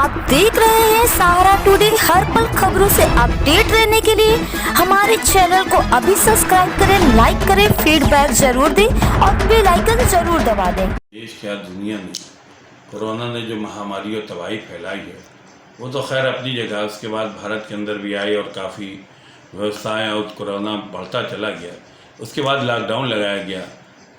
आप देख रहे हैं सहारा टुडे। हर पल खबरों से अपडेट रहने के लिए हमारे चैनल को अभी सब्सक्राइब करें, लाइक करें, फीडबैक जरूर दें और बेल आइकन जरूर दबा दें। देश क्या दुनिया में कोरोना ने जो महामारी और तबाही फैलाई है वो तो खैर अपनी जगह, उसके बाद भारत के अंदर भी आई और काफ़ी व्यवस्थाएं और कोरोना बढ़ता चला गया। उसके बाद लॉकडाउन लगाया गया।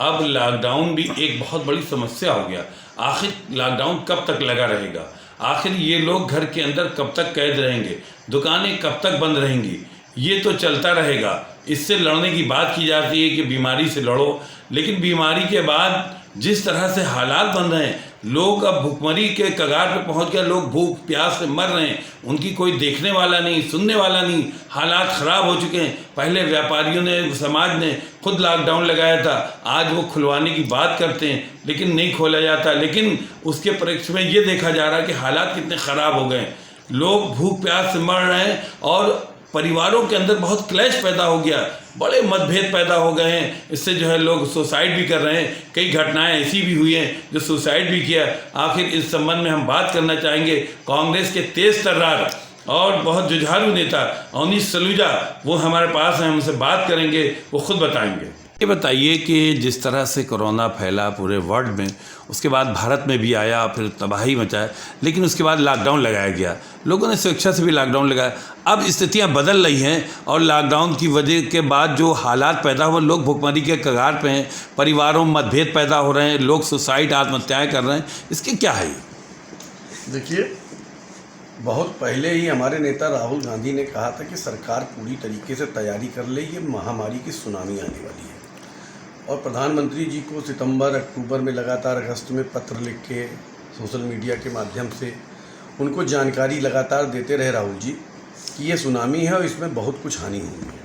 अब लॉकडाउन भी एक बहुत बड़ी समस्या हो गया। आखिर लॉकडाउन कब तक लगा रहेगा? आखिर ये लोग घर के अंदर कब तक कैद रहेंगे? दुकानें कब तक बंद रहेंगी? ये तो चलता रहेगा। इससे लड़ने की बात की जाती है कि बीमारी से लड़ो, लेकिन बीमारी के बाद जिस तरह से हालात बन रहे हैं, लोग अब भुखमरी के कगार पे पहुंच गए। लोग भूख प्यास से मर रहे हैं, उनकी कोई देखने वाला नहीं, सुनने वाला नहीं। हालात ख़राब हो चुके हैं। पहले व्यापारियों ने, समाज ने खुद लॉकडाउन लगाया था, आज वो खुलवाने की बात करते हैं लेकिन नहीं खोला जाता। लेकिन उसके परिप्रेक्ष्य में ये देखा जा रहा है कि हालात कितने ख़राब हो गए। लोग भूख प्यास से मर रहे हैं और परिवारों के अंदर बहुत क्लैश पैदा हो गया, बड़े मतभेद पैदा हो गए हैं। इससे जो है लोग सुसाइड भी कर रहे हैं। कई घटनाएं ऐसी भी हुई हैं जो सुसाइड भी किया। आखिर इस संबंध में हम बात करना चाहेंगे कांग्रेस के तेज तर्रार और बहुत जुझारू नेता अवनीश सलूजा, वो हमारे पास हैं, हमसे बात करेंगे, वो खुद बताएंगे। ये बताइए कि जिस तरह से कोरोना फैला पूरे वर्ल्ड में, उसके बाद भारत में भी आया, फिर तबाही मचाया, लेकिन उसके बाद लॉकडाउन लगाया गया। लोगों ने स्वेच्छा से भी लॉकडाउन लगाया। अब स्थितियां बदल रही हैं और लॉकडाउन की वजह के बाद जो हालात पैदा हुए, लोग भुखमरी के कगार पे हैं, परिवारों में मतभेद पैदा हो रहे हैं, लोग सुसाइड आत्महत्याएँ कर रहे हैं। इसके क्या है? देखिए, बहुत पहले ही हमारे नेता राहुल गांधी ने कहा था कि सरकार पूरी तरीके से तैयारी कर ले, ये महामारी की सुनामी आने वाली है। और प्रधानमंत्री जी को सितंबर अक्टूबर में लगातार अगस्त में पत्र लिख के, सोशल मीडिया के माध्यम से उनको जानकारी लगातार देते रहे राहुल जी कि ये सुनामी है और इसमें बहुत कुछ हानि हुई है।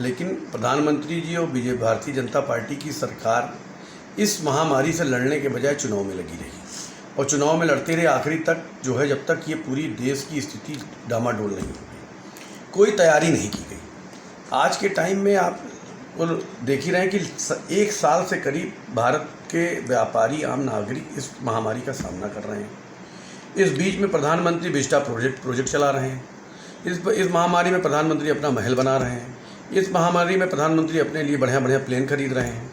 लेकिन प्रधानमंत्री जी और भारतीय जनता पार्टी की सरकार इस महामारी से लड़ने के बजाय चुनाव में लगी रही और चुनाव में लड़ते रहे आखिरी तक, जो है जब तक ये पूरी देश की स्थिति डामाडोल नहीं हो गई। कोई तैयारी नहीं की गई। आज के टाइम में आप और देख ही रहे हैं कि एक साल से करीब भारत के व्यापारी, आम नागरिक इस महामारी का सामना कर रहे हैं। इस बीच में प्रधानमंत्री विस्टा प्रोजेक्ट चला रहे हैं। इस महामारी में प्रधानमंत्री अपना महल बना रहे हैं। इस महामारी में प्रधानमंत्री अपने लिए बढ़िया बढ़िया प्लेन खरीद रहे हैं।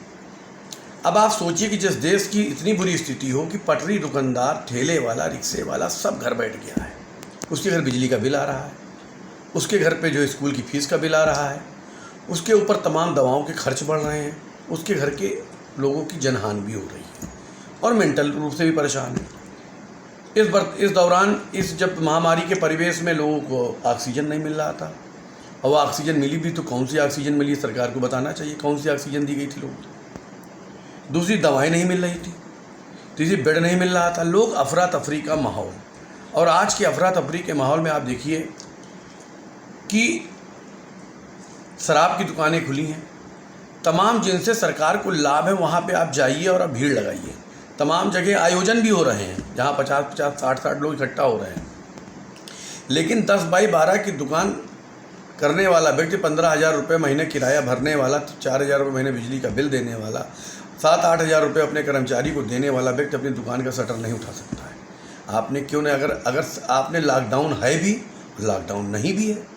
अब आप सोचिए कि जिस देश की इतनी बुरी स्थिति हो कि पटरी दुकानदार, ठेले वाला, रिक्शे वाला सब घर बैठ गया है, उसके घर बिजली का बिल आ रहा है, उसके घर पे जो स्कूल की फीस का बिल आ रहा है, उसके ऊपर तमाम दवाओं के खर्च बढ़ रहे हैं, उसके घर के लोगों की जनहानि भी हो रही है और मेंटल रूप से भी परेशान है। इस दौरान जब महामारी के परिवेश में लोगों को ऑक्सीजन नहीं मिल रहा था, और वो ऑक्सीजन मिली भी तो कौन सी ऑक्सीजन मिली, सरकार को बताना चाहिए कौन सी ऑक्सीजन दी गई थी लोगों को। दूसरी, दवाएं नहीं मिल रही थी। तीसरी, बेड नहीं मिल रहा था। लोग अफरा तफरी का माहौल। और आज के अफरा तफरी के माहौल में आप देखिए कि शराब की दुकानें खुली हैं। तमाम जिनसे सरकार को लाभ है वहाँ पे आप जाइए और आप भीड़ लगाइए। तमाम जगह आयोजन भी हो रहे हैं जहाँ 50-50, 60-60 लोग इकट्ठा हो रहे हैं। लेकिन 10 बाई 12 की दुकान करने वाला व्यक्ति, 15,000 रुपये महीने किराया भरने वाला, 4,000 रुपये महीने बिजली का बिल देने वाला, 7-8 हज़ार रुपये अपने कर्मचारी को देने वाला व्यक्ति अपनी दुकान का शटर नहीं उठा सकता है। आपने क्यों नहीं, अगर आपने लॉकडाउन है भी, लॉकडाउन नहीं भी है,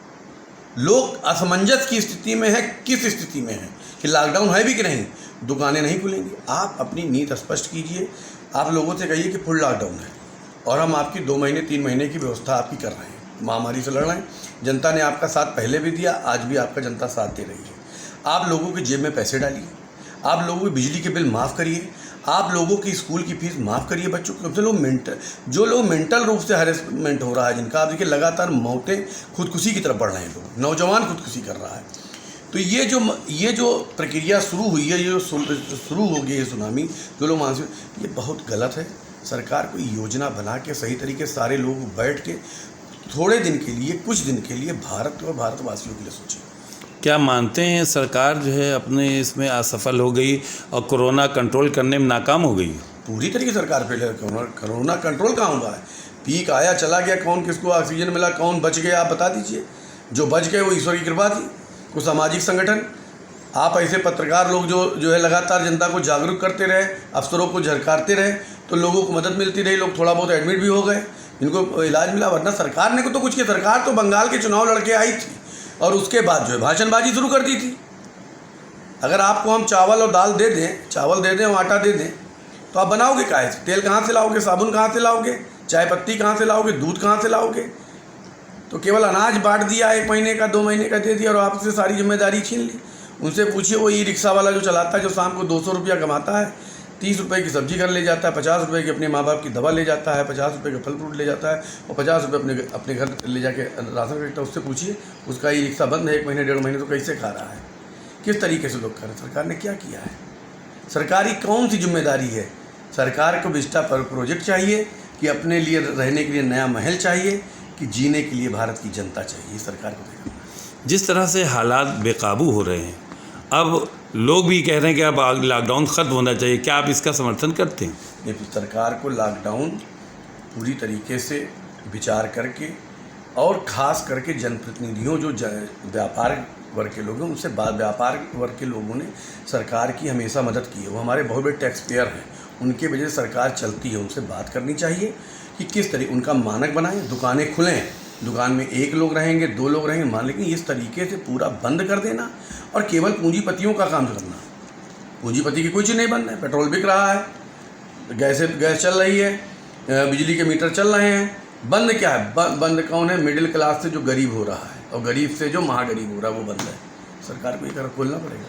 लोग असमंजस की स्थिति में है। किस स्थिति में है कि लॉकडाउन है भी कि नहीं, दुकानें नहीं खुलेंगी। आप अपनी नीति स्पष्ट कीजिए। आप लोगों से कहिए कि फुल लॉकडाउन है और हम आपकी 2 महीने 3 महीने की व्यवस्था आपकी कर रहे हैं। महामारी से लड़ रहे हैं। जनता ने आपका साथ पहले भी दिया, आज भी आपका जनता साथ दे रही है। आप लोगों की जेब में पैसे डालिए, आप लोगों की बिजली के बिल माफ़ करिए, आप लोगों की स्कूल की फीस माफ़ करिए। बच्चों को जो लोग मेंटल रूप से हैरेसमेंट हो रहा है, जिनका आप देखिए लगातार मौतें खुदकुशी की तरफ बढ़ रहे हैं, लोग, नौजवान खुदकुशी कर रहा है। तो ये जो प्रक्रिया शुरू हुई है, ये जो शुरू हो गई है सुनामी, जो लोग मानसिक, ये बहुत गलत है। सरकार को योजना बना के सही तरीके से सारे लोग बैठ के थोड़े दिन के लिए, कुछ दिन के लिए भारत और भारतवासियों के लिए सोचें। क्या मानते हैं सरकार जो है अपने इसमें असफल हो गई और कोरोना कंट्रोल करने में नाकाम हो गई? पूरी तरीके से सरकार पहले कोरोना कंट्रोल कहाँ हुआ है? पीक आया चला गया, कौन किसको ऑक्सीजन मिला, कौन बच गया, आप बता दीजिए। जो बच गए वो ईश्वर की कृपा थी। कुछ सामाजिक संगठन, आप ऐसे पत्रकार लोग जो है लगातार जनता को जागरूक करते रहे, अफसरों को झरकारते रहे, तो लोगों को मदद मिलती रही, लोग थोड़ा बहुत एडमिट भी हो गए। इनको इलाज मिला, वरना सरकार ने को तो कुछ किया। सरकार तो बंगाल के चुनाव लड़के आई थी और उसके बाद जो है भाषणबाजी शुरू कर दी थी। अगर आपको हम चावल और दाल दे दें, चावल दे दें और आटा दे दें, तो आप बनाओगे काहे से? तेल कहाँ से लाओगे? साबुन कहाँ से लाओगे? चाय पत्ती कहाँ से लाओगे? दूध कहाँ से लाओगे? तो केवल अनाज बांट दिया, 1 महीने का 2 महीने का दे दिया और आपसे सारी जिम्मेदारी छीन ली। उनसे पूछिए, वो ई रिक्शा वाला जो चलाता है, जो शाम को 200 रुपया कमाता है, 30 रुपये की सब्जी घर ले जाता है, 50 रुपये की अपने माँ बाप की दवा ले जाता है, 50 रुपये का फल फ्रूट ले जाता है और 50 रुपये अपने घर ले जाके राशन खरीदता है। उससे पूछिए, उसका ई रिक्शा बंद है 1 महीने 1.5 महीने, तो कैसे खा रहा है? किस तरीके से लोग कर रहे हैं? सरकार ने क्या किया है? सरकारी कौन सी जिम्मेदारी है? सरकार को विस्टा पर प्रोजेक्ट चाहिए कि अपने लिए रहने के लिए नया महल चाहिए कि जीने के लिए भारत की जनता चाहिए? सरकार को देखना। जिस तरह से हालात बेकाबू हो रहे हैं, अब लोग भी कह रहे हैं कि अब लॉकडाउन ख़त्म होना चाहिए, क्या आप इसका समर्थन करते हैं? नहीं, सरकार को लॉकडाउन पूरी तरीके से विचार करके और ख़ास करके जनप्रतिनिधियों जो व्यापार वर्ग के लोग हैं, उनसे व्यापार वर्ग के लोगों ने सरकार की हमेशा मदद की है। वो हमारे बहुत बड़े टैक्स पेयर हैं, उनके वजह से सरकार चलती है। उनसे बात करनी चाहिए कि किस तरीके उनका मानक बनाएं, दुकानें खुलें, दुकान में 1 लोग रहेंगे, 2 लोग रहेंगे, मान लेकिन इस तरीके से पूरा बंद कर देना और केवल पूंजीपतियों का काम करना। पूंजीपति की कोई चीज़ नहीं बंद है। पेट्रोल बिक रहा है, गैस चल रही है, बिजली के मीटर चल रहे हैं। बंद क्या है? बंद कौन है? मिडिल क्लास से जो गरीब हो रहा है और गरीब से जो महागरीब हो रहा है, वो बंद है। सरकार को ये खोलना पड़ेगा,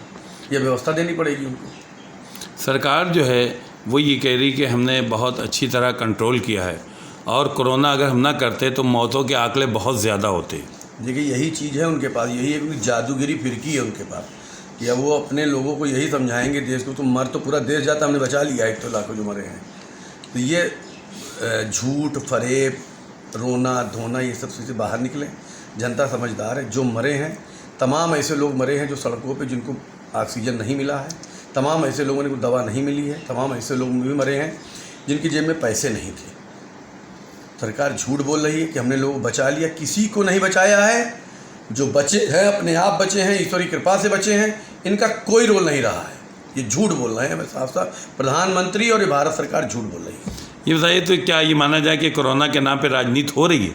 ये व्यवस्था देनी पड़ेगी उनको। सरकार जो है वो ये कह रही कि हमने बहुत अच्छी तरह कंट्रोल किया है और कोरोना अगर हम ना करते तो मौतों के आंकड़े बहुत ज़्यादा होते। देखिए, यही चीज़ है उनके पास, यही एक जादूगिरी फिरकी है उनके पास कि अब वो अपने लोगों को यही समझाएंगे देश को, तुम मर तो पूरा देश जाता, हमने बचा लिया 1 तो लाखों जो मरे हैं। तो ये झूठ, फरेब, रोना धोना, ये सब चीज़ें बाहर निकले। जनता समझदार है। जो मरे हैं, तमाम ऐसे लोग मरे हैं जो सड़कों पे, जिनको ऑक्सीजन नहीं मिला है, तमाम ऐसे लोगों ने को दवा नहीं मिली है, तमाम ऐसे लोग भी मरे हैं जिनकी जेब में पैसे नहीं थे। सरकार झूठ बोल रही है कि हमने लोग बचा लिया, किसी को नहीं बचाया है। जो बचे हैं अपने आप बचे हैं, ईश्वरी कृपा से बचे हैं, इनका कोई रोल नहीं रहा है। ये झूठ बोल रहे हैं, मैं साफ साफ, प्रधानमंत्री और ये भारत सरकार झूठ बोल रही है। ये बताइए, तो क्या ये माना जाए कि कोरोना के नाम पे राजनीति हो रही है?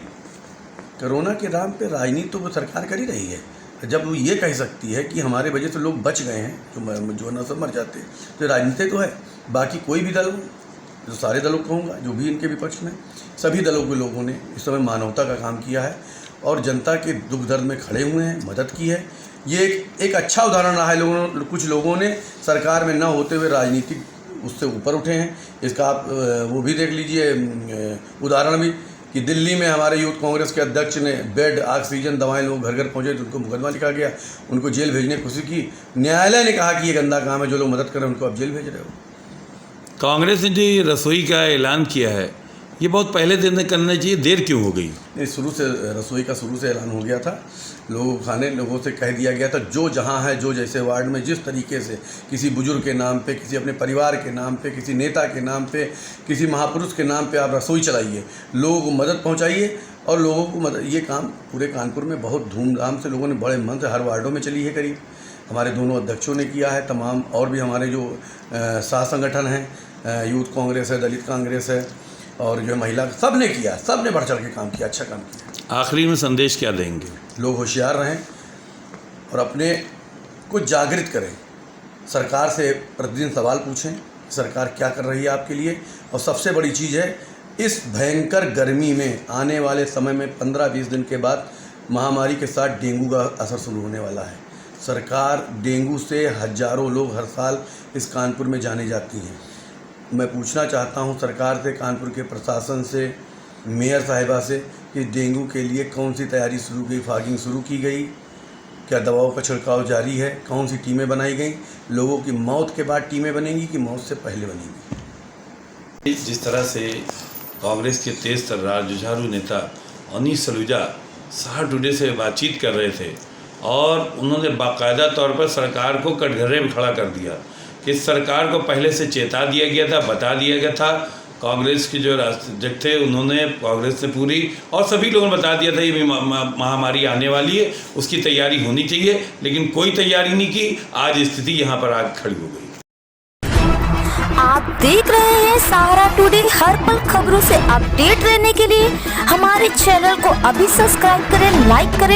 कोरोना के नाम पे राजनीति तो वो सरकार कर ही रही है। जब वो ये कह सकती है कि हमारे वजह से लोग बच गए हैं, जो न सब मर जाते, तो राजनीति तो है। बाकी कोई भी दल, जो सारे दलों को कहूँगा, जो भी इनके विपक्ष में, सभी दलों के लोगों ने इस समय मानवता का काम किया है और जनता के दुख दर्द में खड़े हुए हैं, मदद की है। ये एक अच्छा उदाहरण रहा है। कुछ लोगों ने सरकार में न होते हुए राजनीतिक उससे ऊपर उठे हैं। इसका आप वो भी देख लीजिए उदाहरण भी कि दिल्ली में हमारे यूथ कांग्रेस के अध्यक्ष ने बेड, ऑक्सीजन, दवाएं लोग घर घर पहुंचे तो उनको मुकदमा लिखा गया, उनको जेल भेजने की कोशिश की। न्यायालय ने कहा कि ये गंदा काम है, जो लोग मदद कर रहे हैं उनको आप जेल भेज रहे हो। कांग्रेस ने जो ये रसोई का ऐलान किया है, ये बहुत पहले दिन करना चाहिए, देर क्यों हो गई? नहीं, शुरू से रसोई का शुरू से ऐलान हो गया था। लोगों से कह दिया गया था, जो जहाँ है, जो जैसे वार्ड में जिस तरीके से किसी बुजुर्ग के नाम पे, किसी अपने परिवार के नाम पे, किसी नेता के नाम पे, किसी महापुरुष के नाम पे आप रसोई चलाइए, लोगों को मदद पहुँचाइए और लोगों को मदद। ये काम पूरे कानपुर में बहुत धूमधाम से लोगों ने, बड़े मन से, हर वार्डों में चली है करीब। हमारे दोनों अध्यक्षों ने किया है, तमाम और भी हमारे जो साथ संगठन हैं, यूथ कांग्रेस है, दलित कांग्रेस है और जो महिला, सब ने किया, सब ने बढ़ चढ़ के काम किया, अच्छा काम किया। आखिरी में संदेश क्या देंगे? लोग होशियार रहें और अपने को जागृत करें। सरकार से प्रतिदिन सवाल पूछें, सरकार क्या कर रही है आपके लिए। और सबसे बड़ी चीज़ है, इस भयंकर गर्मी में आने वाले समय में 15-20 दिन के बाद महामारी के साथ डेंगू का असर शुरू होने वाला है। सरकार, डेंगू से हज़ारों लोग हर साल इस कानपुर में जाने जाती हैं। मैं पूछना चाहता हूं सरकार से, कानपुर के प्रशासन से, मेयर साहिबा से कि डेंगू के लिए कौन सी तैयारी शुरू की, फॉगिंग शुरू की गई, क्या दवाओं का छिड़काव जारी है, कौन सी टीमें बनाई गई, लोगों की मौत के बाद टीमें बनेंगी कि मौत से पहले बनेंगी। जिस तरह से कांग्रेस के तेज तर्रार जुझारू नेता अनीस सलूजा सहार टुडे से बातचीत कर रहे थे और उन्होंने बाकायदा तौर पर सरकार को कटघरे में खड़ा कर दिया कि सरकार को पहले से चेता दिया गया था, बता दिया गया था। कांग्रेस के जो राष्ट्रध्यक्ष थे उन्होंने, कांग्रेस ने पूरी और सभी लोगों ने बता दिया था ये महामारी आने वाली है, उसकी तैयारी होनी चाहिए, लेकिन कोई तैयारी नहीं की। आज स्थिति यहाँ पर आग खड़ी हो गई। आप देख रहे हैं सहारा टुडे। हर पल खबरों से अपडेट रहने के लिए हमारे चैनल को अभी सब्सक्राइब करें, लाइक करें।